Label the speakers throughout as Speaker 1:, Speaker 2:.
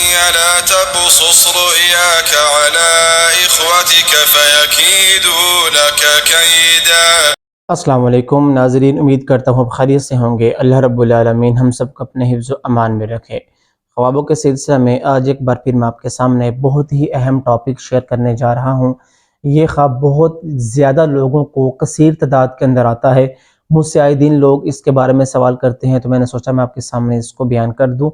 Speaker 1: لا تقصص رؤياك على إخوتك فيكيدوا لك كيدا.
Speaker 2: السلام علیکم ناظرین، امید کرتا ہوں آپ خیریت سے ہوں گے۔ اللہ رب العالمین ہم سب کو اپنے حفظ و امان میں رکھے۔ خوابوں کے سلسلہ میں آج ایک بار پھر میں آپ کے سامنے بہت ہی اہم ٹاپک شیئر کرنے جا رہا ہوں۔ یہ خواب بہت زیادہ لوگوں کو کثیر تعداد کے اندر آتا ہے۔ مجھ سے آئے دن لوگ اس کے بارے میں سوال کرتے ہیں، تو میں نے سوچا میں آپ کے سامنے اس کو بیان کر دوں۔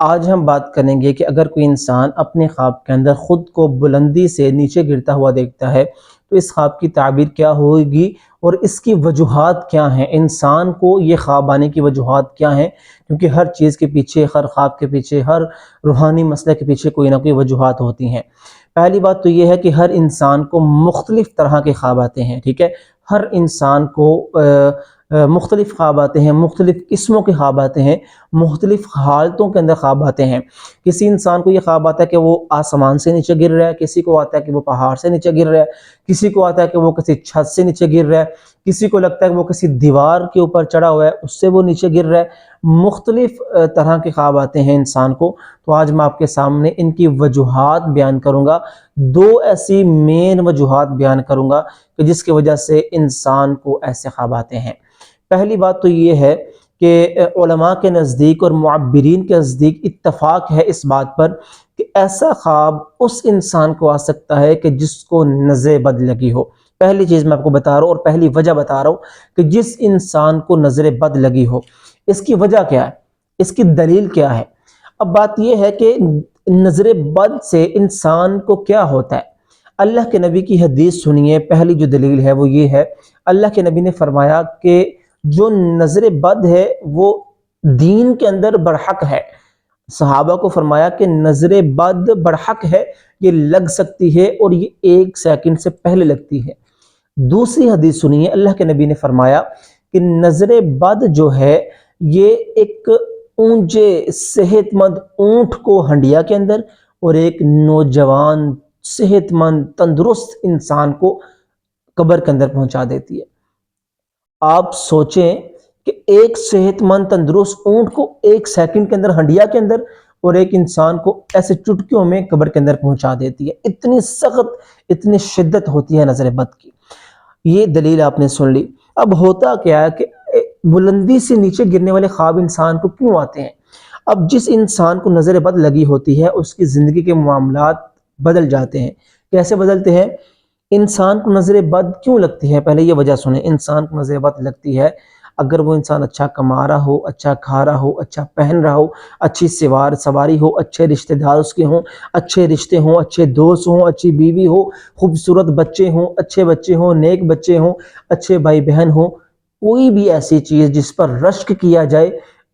Speaker 2: آج ہم بات کریں گے کہ اگر کوئی انسان اپنے خواب کے اندر خود کو بلندی سے نیچے گرتا ہوا دیکھتا ہے تو اس خواب کی تعبیر کیا ہوگی اور اس کی وجوہات کیا ہیں، انسان کو یہ خواب آنے کی وجوہات کیا ہیں، کیونکہ ہر چیز کے پیچھے، ہر خواب کے پیچھے، ہر روحانی مسئلے کے پیچھے کوئی نہ کوئی وجوہات ہوتی ہیں۔ پہلی بات تو یہ ہے کہ ہر انسان کو مختلف طرح کے خواب آتے ہیں، ٹھیک ہے؟ ہر انسان کو مختلف خواب آتے ہیں، مختلف قسموں کے خواب آتے ہیں، مختلف حالتوں کے اندر خواب آتے ہیں۔ کسی انسان کو یہ خواب آتا ہے کہ وہ آسمان سے نیچے گر رہا ہے، کسی کو آتا ہے کہ وہ پہاڑ سے نیچے گر رہا ہے، کسی کو آتا ہے کہ وہ کسی چھت سے نیچے گر رہا ہے، کسی کو لگتا ہے کہ وہ کسی دیوار کے اوپر چڑھا ہوا ہے اس سے وہ نیچے گر رہا ہے۔ مختلف طرح کے خواب آتے ہیں انسان کو۔ تو آج میں آپ کے سامنے ان کی وجوہات بیان کروں گا، دو ایسی مین وجوہات بیان کروں گا کہ جس کی وجہ سے انسان کو ایسے خواب آتے ہیں۔ پہلی بات تو یہ ہے کہ علماء کے نزدیک اور معبرین کے نزدیک اتفاق ہے اس بات پر کہ ایسا خواب اس انسان کو آ سکتا ہے کہ جس کو نظر بد لگی ہو۔ پہلی چیز میں آپ کو بتا رہا ہوں اور پہلی وجہ بتا رہا ہوں کہ جس انسان کو نظر بد لگی ہو، اس کی وجہ کیا ہے، اس کی دلیل کیا ہے۔ اب بات یہ ہے کہ نظر بد سے انسان کو کیا ہوتا ہے۔ اللہ کے نبی کی حدیث سنیے، پہلی جو دلیل ہے وہ یہ ہے، اللہ کے نبی نے فرمایا کہ جو نظر بد ہے وہ دین کے اندر برحق ہے۔ صحابہ کو فرمایا کہ نظر بد برحق ہے، یہ لگ سکتی ہے اور یہ 1 سیکنڈ سے پہلے لگتی ہے۔ دوسری حدیث سنیے، اللہ کے نبی نے فرمایا کہ نظر بد جو ہے یہ ایک اونچے صحت مند اونٹ کو ہنڈیا کے اندر اور ایک نوجوان صحت مند تندرست انسان کو قبر کے اندر پہنچا دیتی ہے۔ آپ سوچیں کہ ایک صحت مند تندرست اونٹ کو 1 سیکنڈ کے اندر ہنڈیا کے اندر اور ایک انسان کو ایسے چٹکیوں میں قبر کے اندر پہنچا دیتی ہے۔ اتنی سخت، اتنی شدت ہوتی ہے نظر بد کی۔ یہ دلیل آپ نے سن لی۔ اب ہوتا کیا ہے کہ بلندی سے نیچے گرنے والے خواب انسان کو کیوں آتے ہیں؟ اب جس انسان کو نظر بد لگی ہوتی ہے اس کی زندگی کے معاملات بدل جاتے ہیں۔ کیسے بدلتے ہیں؟ انسان کو نظر بد کیوں لگتی ہے؟ پہلے یہ وجہ سنیں۔ انسان کو نظر بد لگتی ہے اگر وہ انسان اچھا کما رہا ہو، اچھا کھا رہا ہو، اچھا پہن رہا ہو، اچھی سواری ہو، اچھے رشتہ دار اس کے ہوں، اچھے رشتے ہوں، اچھے دوست ہوں، اچھی بیوی ہو، خوبصورت بچے ہوں، اچھے بچے ہوں، نیک بچے ہوں، اچھے بھائی بہن ہوں۔ کوئی بھی ایسی چیز جس پر رشک کیا جائے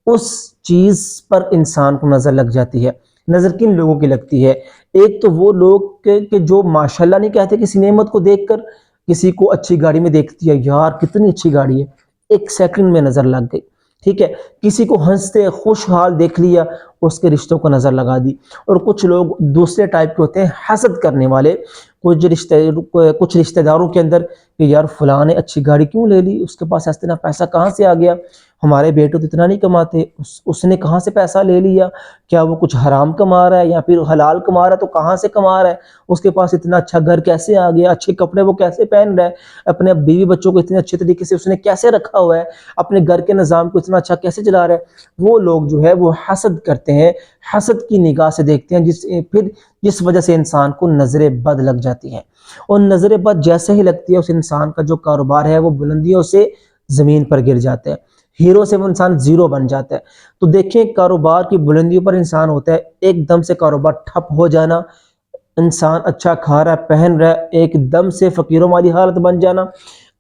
Speaker 2: اس چیز پر انسان کو نظر لگ جاتی ہے۔ نظر کن لوگوں کی لگتی ہے؟ ایک تو وہ لوگ کہ جو ماشاءاللہ نہیں کہتے کسی نعمت کو دیکھ کر، کسی کو اچھی گاڑی میں دیکھتی ہے، یار کتنی اچھی گاڑی ہے، 1 سیکنڈ میں نظر لگ گئی، ٹھیک ہے؟ کسی کو ہنستے خوشحال دیکھ لیا، اس کے رشتوں کو نظر لگا دی۔ اور کچھ لوگ دوسرے ٹائپ کے ہوتے ہیں، حسد کرنے والے، کچھ رشتہ داروں کے اندر کہ یار فلاں نے اچھی گاڑی کیوں لے لی، اس کے پاس اتنا پیسہ کہاں سے آ گیا، ہمارے بیٹے تو اتنا نہیں کماتے، اس نے کہاں سے پیسہ لے لیا، کیا وہ کچھ حرام کما رہا ہے یا پھر حلال کما رہا ہے، تو کہاں سے کما رہا ہے، اس کے پاس اتنا اچھا گھر کیسے آ گیا، اچھے کپڑے وہ کیسے پہن رہا ہے، اپنے بیوی بچوں کو اتنے اچھے طریقے سے اس نے کیسے رکھا ہوا ہے، اپنے گھر کے نظام کو اتنا اچھا کیسے چلا رہا ہے۔ وہ لوگ جو ہے وہ حسد کرتے ہیں، حسد کی نگاہ سے دیکھتے ہیں، جس وجہ سے انسان کو نظر بد لگ جاتی ہے۔ اور نظر بد جیسے ہی لگتی ہے اس انسان کا جو کاروبار ہے وہ بلندیوں سے زمین پر گر جاتا ہے، ہیرو سے وہ انسان زیرو بن جاتا ہے۔ تو دیکھیں کاروبار کی بلندیوں پر انسان ہوتا ہے، ایک دم سے کاروبار ٹھپ ہو جانا، انسان اچھا کھا رہا ہے پہن رہا ہے، ایک دم سے فقیروں والی حالت بن جانا،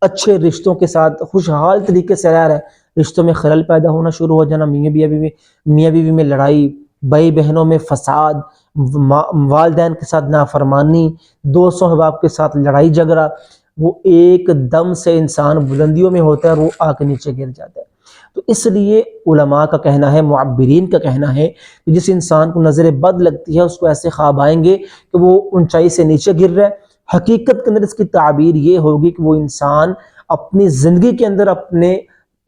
Speaker 2: اچھے رشتوں کے ساتھ خوشحال طریقے سے رہ رہا ہے، رشتوں میں خلل پیدا ہونا شروع ہو جانا، میاں بیوی میں لڑائی، بھائی بہنوں میں فساد، والدین کے ساتھ نافرمانی، دوستوں احباب کے ساتھ لڑائی جھگڑا، وہ ایک دم سے انسان بلندیوں میں ہوتا ہے اور وہ آ کے نیچے گر جاتا ہے۔ تو اس لیے علماء کا کہنا ہے، معبرین کا کہنا ہے کہ جس انسان کو نظر بد لگتی ہے اس کو ایسے خواب آئیں گے کہ وہ اونچائی سے نیچے گر رہا ہے۔ حقیقت کے اندر اس کی تعبیر یہ ہوگی کہ وہ انسان اپنی زندگی کے اندر اپنے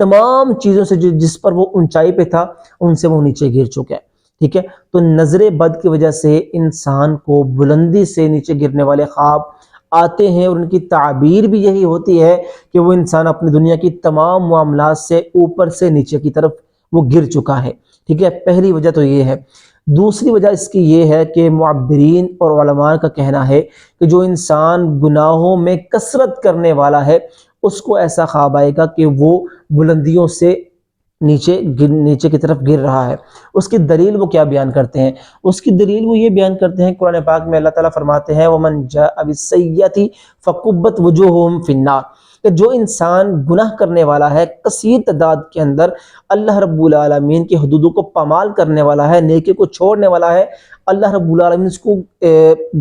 Speaker 2: تمام چیزوں سے جس پر وہ اونچائی پہ تھا ان سے وہ نیچے گر چکا ہے۔ ٹھیک ہے، تو نظر بد کی وجہ سے انسان کو بلندی سے نیچے گرنے والے خواب آتے ہیں، اور ان کی تعبیر بھی یہی ہوتی ہے کہ وہ انسان اپنی دنیا کی تمام معاملات سے اوپر سے نیچے کی طرف وہ گر چکا ہے، ٹھیک ہے، پہلی وجہ تو یہ ہے۔ دوسری وجہ اس کی یہ ہے کہ معبرین اور علماء کا کہنا ہے کہ جو انسان گناہوں میں کثرت کرنے والا ہے اس کو ایسا خواب آئے گا کہ وہ بلندیوں سے نیچے کی طرف گر رہا ہے۔ اس کی دلیل وہ کیا بیان کرتے ہیں؟ اس کی دلیل وہ یہ بیان کرتے ہیں، قرآن پاک میں اللہ تعالیٰ فرماتے ہیں وَمَنْ جَاءَ بِالسَّيِّئَةِ فَكُبَّتْ وُجُوهُهُمْ فِي النَّارِ، کہ جو انسان گناہ کرنے والا ہے کثیر تعداد کے اندر، اللہ رب العالمین کی حدودوں کو پامال کرنے والا ہے، نیکی کو چھوڑنے والا ہے، اللہ رب العالمین اس کو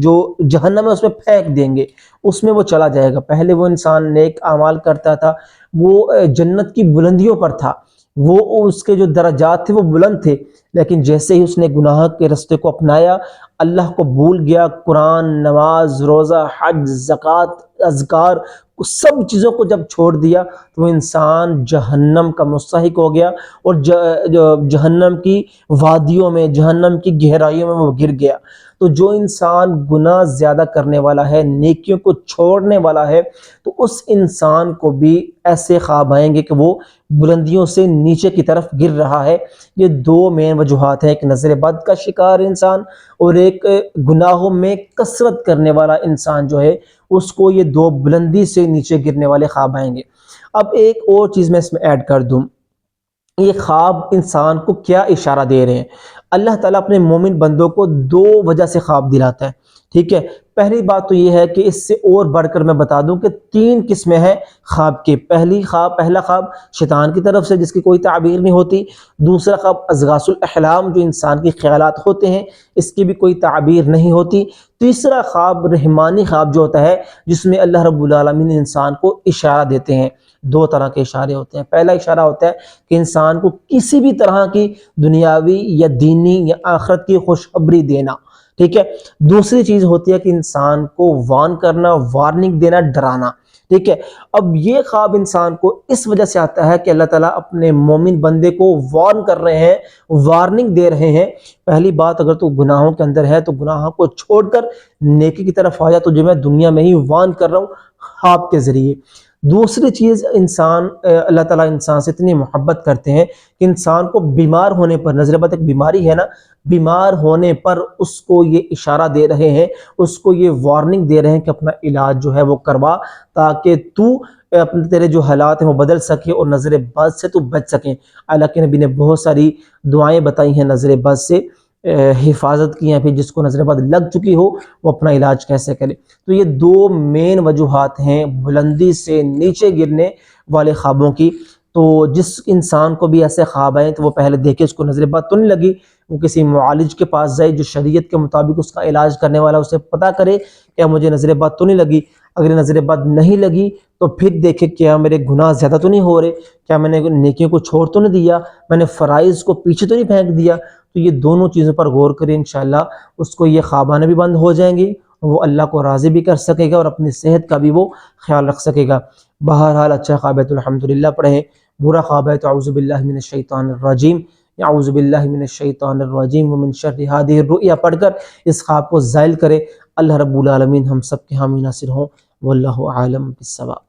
Speaker 2: جو جہنم ہے اس میں پھینک دیں گے، اس میں وہ چلا جائے گا۔ پہلے وہ انسان نیک اعمال کرتا تھا، وہ جنت کی بلندیوں پر تھا، وہ اس کے جو درجات تھے وہ بلند تھے، لیکن جیسے ہی اس نے گناہ کے رستے کو اپنایا، اللہ کو بھول گیا، قرآن، نماز، روزہ، حج، زکوٰۃ، اذکار، سب چیزوں کو جب چھوڑ دیا تو وہ انسان جہنم کا مستحق ہو گیا، اور جہنم کی وادیوں میں، جہنم کی گہرائیوں میں وہ گر گیا۔ تو جو انسان گناہ زیادہ کرنے والا ہے، نیکیوں کو چھوڑنے والا ہے، تو اس انسان کو بھی ایسے خواب آئیں گے کہ وہ بلندیوں سے نیچے کی طرف گر رہا ہے۔ یہ دو مین وجوہات ہیں، ایک نظر بد کا شکار انسان اور ایک گناہوں میں کثرت کرنے والا انسان جو ہے اس کو یہ دو بلندی سے نیچے گرنے والے خواب آئیں گے۔ اب ایک اور چیز میں اس میں ایڈ کر دوں، یہ خواب انسان کو کیا اشارہ دے رہے ہیں؟ اللہ تعالیٰ اپنے مومن بندوں کو دو وجہ سے خواب دلاتا ہے، ٹھیک ہے۔ پہلی بات تو یہ ہے کہ اس سے اور بڑھ کر میں بتا دوں کہ 3 قسمیں ہیں خواب کی۔ پہلا خواب شیطان کی طرف سے جس کی کوئی تعبیر نہیں ہوتی، دوسرا خواب اضغاث الاحلام جو انسان کے خیالات ہوتے ہیں، اس کی بھی کوئی تعبیر نہیں ہوتی، تیسرا خواب رحمانی خواب جو ہوتا ہے جس میں اللہ رب العالمین انسان کو اشارہ دیتے ہیں۔ 2 طرح کے اشارے ہوتے ہیں۔ پہلا اشارہ ہوتا ہے کہ انسان کو کسی بھی طرح کی دنیاوی یا دینی یا آخرت کی خوشخبری دینا، ٹھیک ہے۔ دوسری چیز ہوتی ہے کہ انسان کو وارن کرنا، وارننگ دینا، ڈرانا، ٹھیک ہے۔ اب یہ خواب انسان کو اس وجہ سے آتا ہے کہ اللہ تعالیٰ اپنے مومن بندے کو وارن کر رہے ہیں، وارننگ دے رہے ہیں۔ پہلی بات، اگر تو گناہوں کے اندر ہے تو گناہوں کو چھوڑ کر نیکی کی طرف آ جا، تجھے میں دنیا میں ہی وارن کر رہا ہوں خواب کے ذریعے۔ دوسری چیز، اللہ تعالیٰ انسان سے اتنی محبت کرتے ہیں کہ انسان کو بیمار ہونے پر، نظر بد ایک بیماری ہے نا، بیمار ہونے پر اس کو یہ اشارہ دے رہے ہیں، اس کو یہ وارننگ دے رہے ہیں کہ اپنا علاج جو ہے وہ کروا، تاکہ تیرے جو حالات ہیں وہ بدل سکے اور نظر بد سے تو بچ سکیں۔ اللہ کے نبی نے بہت ساری دعائیں بتائی ہیں نظر بد سے حفاظت کی ہیں، پھر جس کو نظر بد لگ چکی ہو وہ اپنا علاج کیسے کرے۔ تو یہ 2 مین وجوہات ہیں بلندی سے نیچے گرنے والے خوابوں کی۔ تو جس انسان کو بھی ایسے خواب آئیں تو وہ پہلے دیکھے اس کو نظر بد تو نہیں لگی، وہ کسی معالج کے پاس جائے جو شریعت کے مطابق اس کا علاج کرنے والا، اسے پتہ کرے کیا مجھے نظر بد تو نہیں لگی۔ اگر نظر بد نہیں لگی تو پھر دیکھے کیا میرے گناہ زیادہ تو نہیں ہو رہے، کیا میں نے نیکیوں کو چھوڑ تو نہیں دیا، میں نے فرائض کو پیچھے تو نہیں پھینک دیا۔ تو یہ دونوں چیزوں پر غور کریں، انشاءاللہ اس کو یہ خواب آنے بھی بند ہو جائیں گے، وہ اللہ کو راضی بھی کر سکے گا اور اپنی صحت کا بھی وہ خیال رکھ سکے گا۔ بہرحال اچھا خواب ہے تو الحمدللہ پڑھیں، برا خواب ہے تو اعوذ باللہ من الشیطان الرجیم، اعوذ باللہ من الشیطان الرجیم ومن شر ہذہ الرؤیا پڑھ کر اس خواب کو زائل کرے۔ اللہ رب العالمین ہم سب کے حامی ناصر ہوں، واللہ عالم بالصواب۔